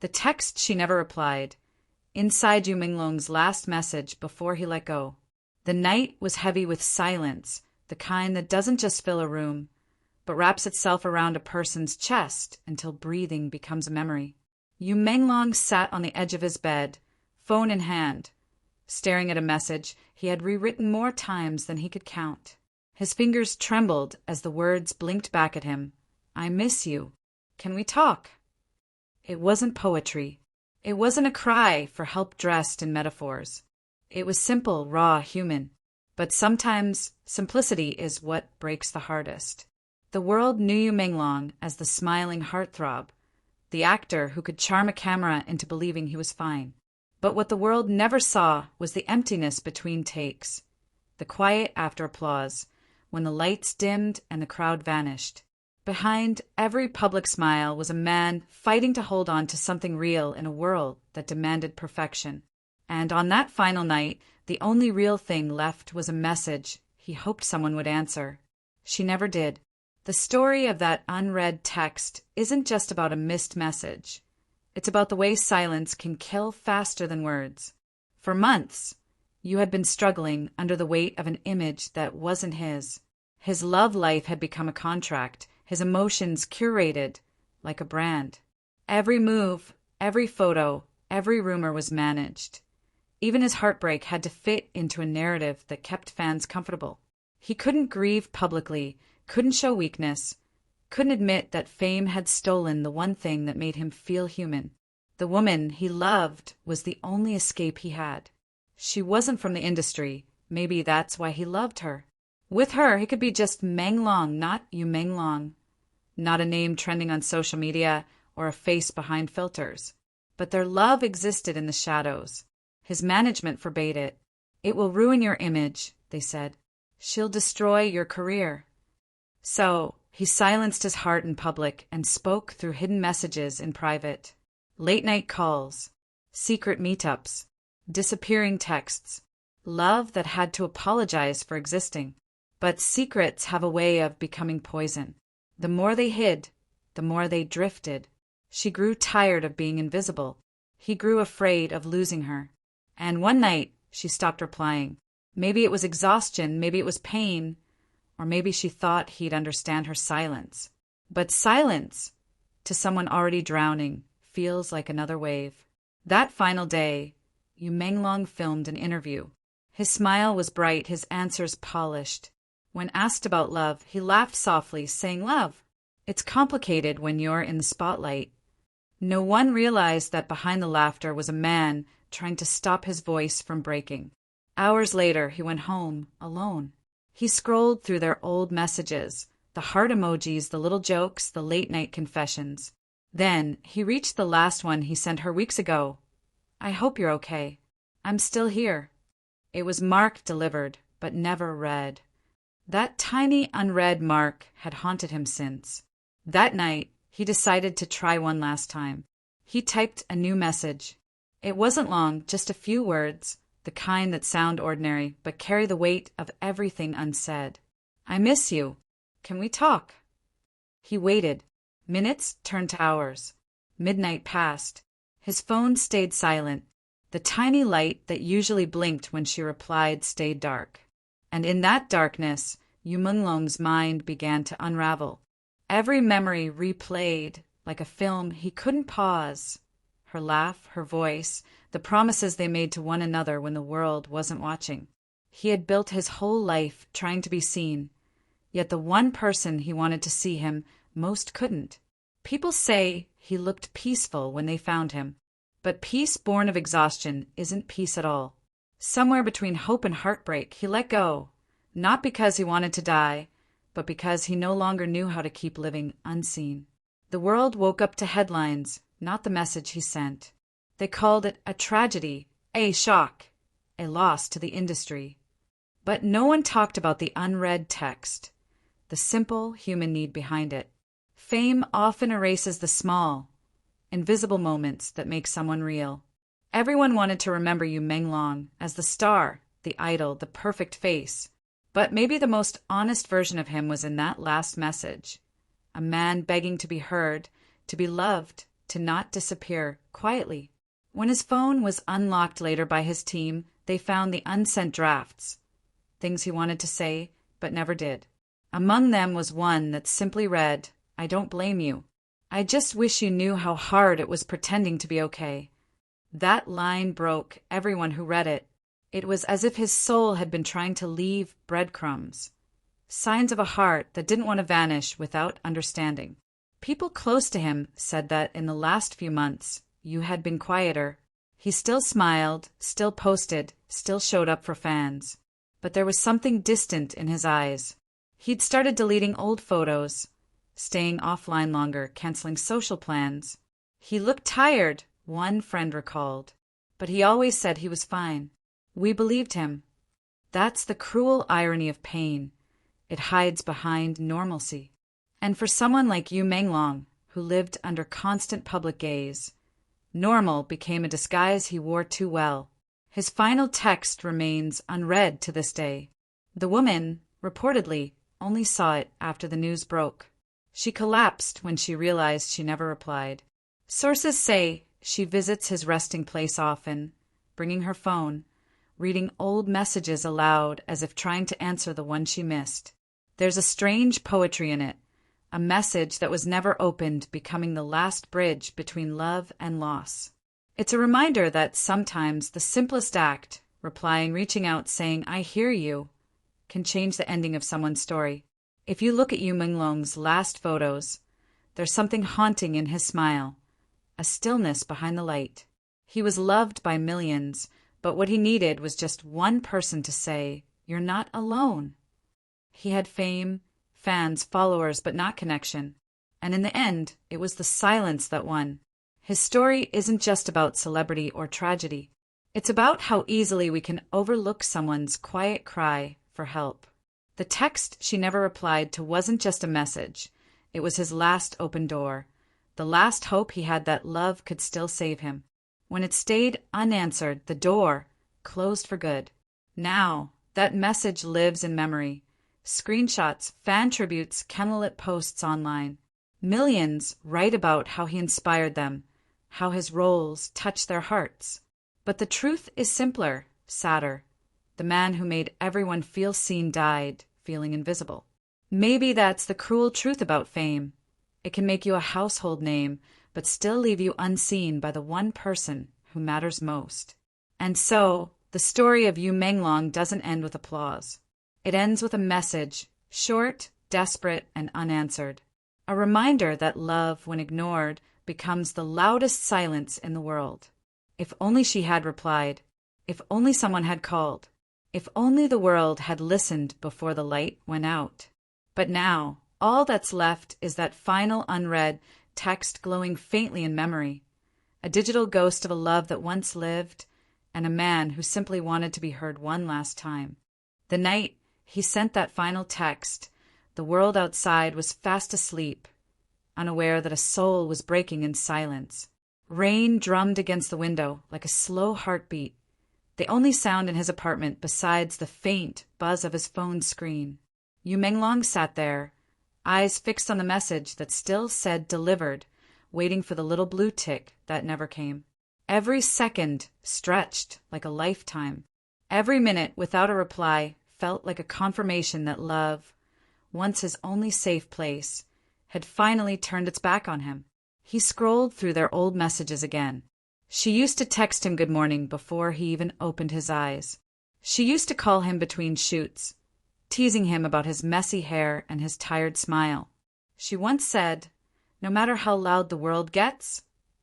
The text she never replied. Inside Menglong's last message before he let go. The night was heavy with silence, the kind that doesn't just fill a room, but wraps itself around a person's chest until breathing becomes a memory. Menglong sat on the edge of his bed, phone in hand, staring at a message he had rewritten more times than he could count. His fingers trembled as the words blinked back at him. I miss you. Can we talk? It wasn't poetry. It wasn't a cry for help dressed in metaphors. It was simple, raw, human. But sometimes simplicity is what breaks the hardest. The world knew Menglong as the smiling heartthrob, the actor who could charm a camera into believing he was fine. But what the world never saw was the emptiness between takes, the quiet after applause, when the lights dimmed and the crowd vanished. Behind every public smile was a man fighting to hold on to something real in a world that demanded perfection. And on that final night, the only real thing left was a message he hoped someone would answer. She never did. The story of that unread text isn't just about a missed message. It's about the way silence can kill faster than words. For months, you had been struggling under the weight of an image that wasn't his. His love life had become a contract, his emotions curated like a brand. Every move, every photo, every rumor was managed. Even his heartbreak had to fit into a narrative that kept fans comfortable. He couldn't grieve publicly, couldn't show weakness, couldn't admit that fame had stolen the one thing that made him feel human. The woman he loved was the only escape he had. She wasn't from the industry. Maybe that's why he loved her. With her, he could be just Menglong, not Menglong. Not a name trending on social media or a face behind filters. But their love existed in the shadows. His management forbade it. It will ruin your image, they said. She'll destroy your career. So he silenced his heart in public and spoke through hidden messages in private. Late-night calls, secret meetups, disappearing texts, love that had to apologize for existing. But secrets have a way of becoming poison. The more they hid, the more they drifted. She grew tired of being invisible. He grew afraid of losing her. And one night, she stopped replying. Maybe it was exhaustion, maybe it was pain, or maybe she thought he'd understand her silence. But silence, to someone already drowning, feels like another wave. That final day, Menglong filmed an interview. His smile was bright, his answers polished. When asked about love, he laughed softly, saying, "Love, it's complicated when you're in the spotlight." No one realized that behind the laughter was a man trying to stop his voice from breaking. Hours later, he went home, alone. He scrolled through their old messages, the heart emojis, the little jokes, the late-night confessions. Then he reached the last one he sent her weeks ago. "I hope you're okay. I'm still here." It was marked delivered, but never read. That tiny unread mark had haunted him since. That night, he decided to try one last time. He typed a new message. It wasn't long, just a few words, the kind that sound ordinary but carry the weight of everything unsaid. "I miss you. Can we talk?" He waited. Minutes turned to hours. Midnight passed. His phone stayed silent. The tiny light that usually blinked when she replied stayed dark. And in that darkness, Menglong's mind began to unravel. Every memory replayed like a film he couldn't pause. Her laugh, her voice, the promises they made to one another when the world wasn't watching. He had built his whole life trying to be seen, yet the one person he wanted to see him most couldn't. People say he looked peaceful when they found him, but peace born of exhaustion isn't peace at all. Somewhere between hope and heartbreak, he let go, not because he wanted to die, but because he no longer knew how to keep living unseen. The world woke up to headlines, not the message he sent. They called it a tragedy, a shock, a loss to the industry. But no one talked about the unread text, the simple human need behind it. Fame often erases the small, invisible moments that make someone real. Everyone wanted to remember Menglong as the star, the idol, the perfect face. But maybe the most honest version of him was in that last message. A man begging to be heard, to be loved, to not disappear quietly. When his phone was unlocked later by his team, they found the unsent drafts, things he wanted to say but never did. Among them was one that simply read, "I don't blame you. I just wish you knew how hard it was pretending to be okay." That line broke everyone who read it. It was as if his soul had been trying to leave breadcrumbs, signs of a heart that didn't want to vanish without understanding. People close to him said that in the last few months, you had been quieter. He still smiled, still posted, still showed up for fans. But there was something distant in his eyes. He'd started deleting old photos, staying offline longer, canceling social plans. He looked tired, one friend recalled, but he always said he was fine. We believed him. That's the cruel irony of pain. It hides behind normalcy. And for someone like Yu Menglong, who lived under constant public gaze, normal became a disguise he wore too well. His final text remains unread to this day. The woman, reportedly, only saw it after the news broke. She collapsed when she realized she never replied. Sources say she visits his resting place often, bringing her phone, reading old messages aloud as if trying to answer the one she missed. There's a strange poetry in it, a message that was never opened becoming the last bridge between love and loss. It's a reminder that sometimes the simplest act, replying, reaching out, saying, "I hear you," can change the ending of someone's story. If you look at Yu Menglong's last photos, there's something haunting in his smile, a stillness behind the light. He was loved by millions, but what he needed was just one person to say, "You're not alone." He had fame, fans, followers, but not connection. And in the end, it was the silence that won. His story isn't just about celebrity or tragedy. It's about how easily we can overlook someone's quiet cry for help. The text she never replied to wasn't just a message. It was his last open door, the last hope he had that love could still save him. When it stayed unanswered, the door closed for good. Now, that message lives in memory. Screenshots, fan tributes, candlelit posts online. Millions write about how he inspired them, how his roles touched their hearts. But the truth is simpler, sadder. The man who made everyone feel seen died, feeling invisible. Maybe that's the cruel truth about fame. It can make you a household name, but still leave you unseen by the one person who matters most. And so, the story of Yu Menglong doesn't end with applause. It ends with a message, short, desperate, and unanswered. A reminder that love, when ignored, becomes the loudest silence in the world. If only she had replied. If only someone had called. If only the world had listened before the light went out. But now, all that's left is that final unread text glowing faintly in memory. A digital ghost of a love that once lived, and a man who simply wanted to be heard one last time. The night he sent that final text, the world outside was fast asleep, unaware that a soul was breaking in silence. Rain drummed against the window like a slow heartbeat, the only sound in his apartment besides the faint buzz of his phone screen. Yu Menglong sat there, eyes fixed on the message that still said delivered, waiting for the little blue tick that never came. Every second stretched like a lifetime. Every minute without a reply felt like a confirmation that love, once his only safe place, had finally turned its back on him. He scrolled through their old messages again. She used to text him good morning before he even opened his eyes. She used to call him between shoots, teasing him about his messy hair and his tired smile. She once said, "No matter how loud the world gets,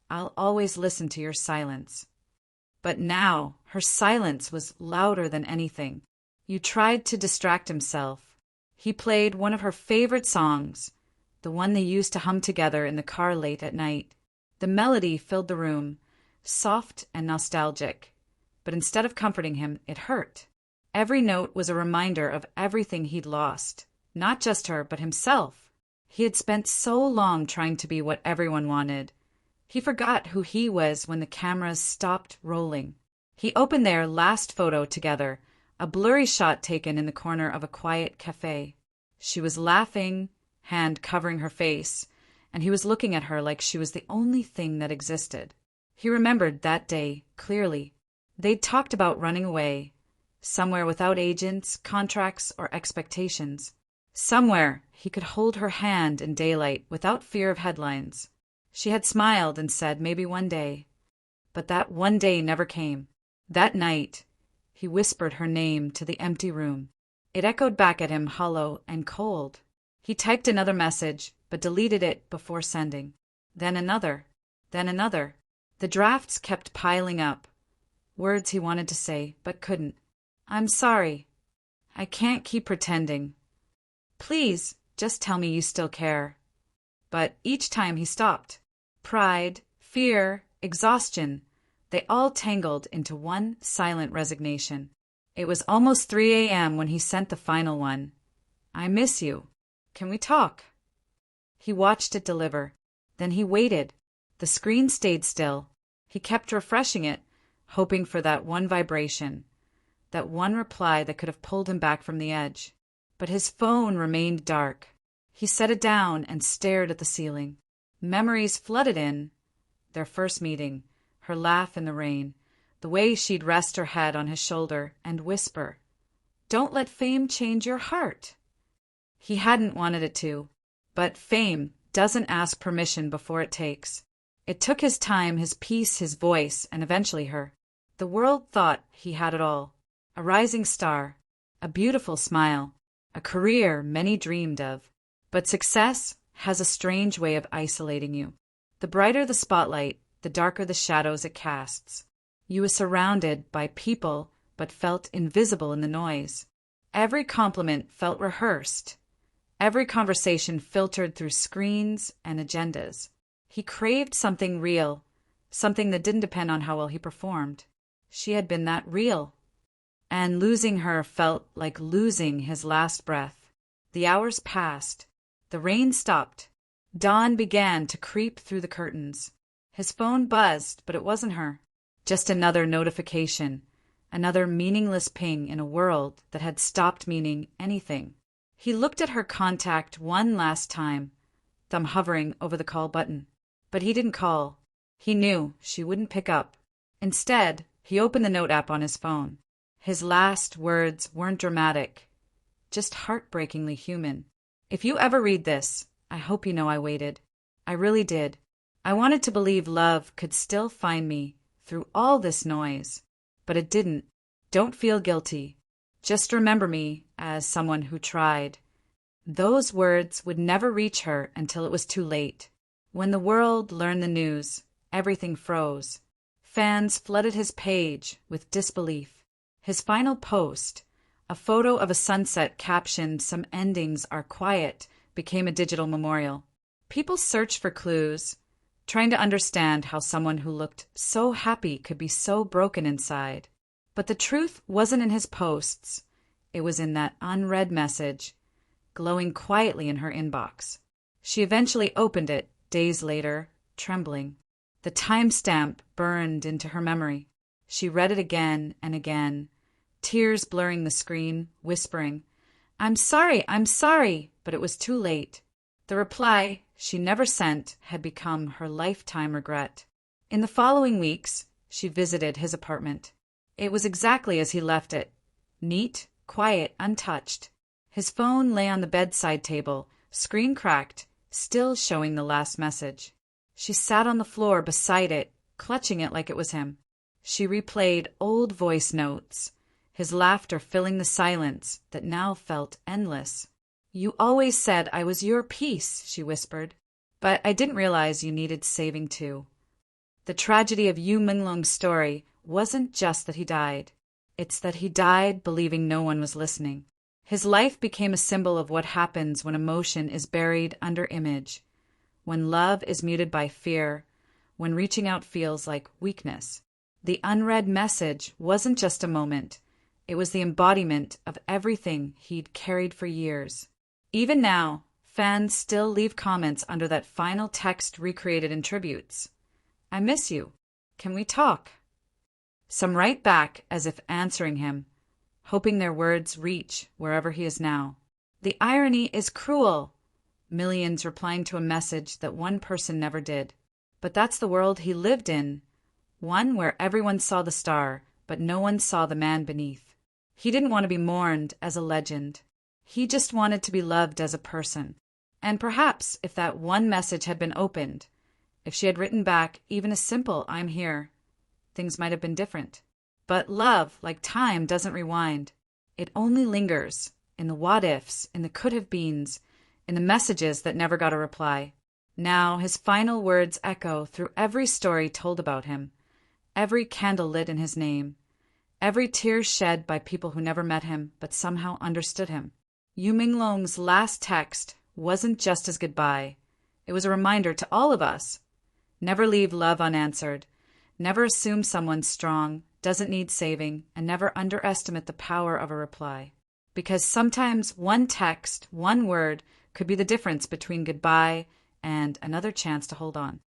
I'll always listen to your silence." But now her silence was louder than anything. Yu tried to distract himself. He played one of her favorite songs, the one they used to hum together in the car late at night. The melody filled the room, soft and nostalgic, but instead of comforting him, it hurt. Every note was a reminder of everything he'd lost, not just her, but himself. He had spent so long trying to be what everyone wanted. He forgot who he was when the cameras stopped rolling. He opened their last photo together, a blurry shot taken in the corner of a quiet cafe. She was laughing, hand covering her face, and he was looking at her like she was the only thing that existed. He remembered that day clearly. They'd talked about running away, somewhere without agents, contracts, or expectations. Somewhere he could hold her hand in daylight without fear of headlines. She had smiled and said maybe one day. But that one day never came. That night, he whispered her name to the empty room. It echoed back at him hollow and cold. He typed another message, but deleted it before sending. Then another. Then another. The drafts kept piling up. Words he wanted to say, but couldn't. I'm sorry. I can't keep pretending. Please, just tell me you still care. But each time he stopped. Pride, fear, exhaustion, they all tangled into one silent resignation. It was almost 3 a.m. when he sent the final one. I miss you. Can we talk? He watched it deliver. Then he waited. The screen stayed still. He kept refreshing it, hoping for that one vibration, that one reply that could have pulled him back from the edge. But his phone remained dark. He set it down and stared at the ceiling. Memories flooded in. Their first meeting, her laugh in the rain, the way she'd rest her head on his shoulder and whisper, "Don't let fame change your heart." He hadn't wanted it to, but fame doesn't ask permission before it takes. It took his time, his peace, his voice, and eventually her. The world thought he had it all. A rising star, a beautiful smile, a career many dreamed of. But success has a strange way of isolating you. The brighter the spotlight, the darker the shadows it casts. You were surrounded by people, but felt invisible in the noise. Every compliment felt rehearsed. Every conversation filtered through screens and agendas. He craved something real, something that didn't depend on how well he performed. She had been that real. And losing her felt like losing his last breath. The hours passed. The rain stopped. Dawn began to creep through the curtains. His phone buzzed, but it wasn't her. Just another notification, another meaningless ping in a world that had stopped meaning anything. He looked at her contact one last time, thumb hovering over the call button. But he didn't call. He knew she wouldn't pick up. Instead, he opened the note app on his phone. His last words weren't dramatic, just heartbreakingly human. If you ever read this, I hope you know I waited. I really did. I wanted to believe love could still find me through all this noise, but it didn't. Don't feel guilty. Just remember me as someone who tried. Those words would never reach her until it was too late. When the world learned the news, everything froze. Fans flooded his page with disbelief. His final post, a photo of a sunset captioned "Some endings are quiet," became a digital memorial. People searched for clues, trying to understand how someone who looked so happy could be so broken inside. But the truth wasn't in his posts. It was in that unread message, glowing quietly in her inbox. She eventually opened it, days later, trembling. The timestamp burned into her memory. She read it again and again, tears blurring the screen, whispering, I'm sorry, but it was too late. The reply she never sent had become her lifetime regret. In the following weeks, she visited his apartment. It was exactly as he left it, neat, quiet, untouched. His phone lay on the bedside table, screen cracked, still showing the last message. She sat on the floor beside it, clutching it like it was him. She replayed old voice notes, his laughter filling the silence that now felt endless. You always said I was your piece, she whispered, but I didn't realize you needed saving too. The tragedy of Menglong'S story wasn't just that he died. It's that he died believing no one was listening. His life became a symbol of what happens when emotion is buried under image, when love is muted by fear, when reaching out feels like weakness. The unread message wasn't just a moment. It was the embodiment of everything he'd carried for years. Even now, fans still leave comments under that final text recreated in tributes. I miss you. Can we talk? Some write back as if answering him, hoping their words reach wherever he is now. The irony is cruel. millions replying to a message that one person never did. But that's the world he lived in, one where everyone saw the star, but no one saw the man beneath. He didn't want to be mourned as a legend. He just wanted to be loved as a person. And perhaps if that one message had been opened, if she had written back even a simple "I'm here," things might have been different. But love, like time, doesn't rewind. It only lingers in the what-ifs, in the could-have-beens, in the messages that never got a reply. Now his final words echo through every story told about him, every candle lit in his name, every tear shed by people who never met him but somehow understood him. Yu Menglong's last text wasn't just his goodbye. It was a reminder to all of us. Never leave love unanswered. Never assume someone's strong, doesn't need saving, and never underestimate the power of a reply. Because sometimes one text, one word, could be the difference between goodbye and another chance to hold on.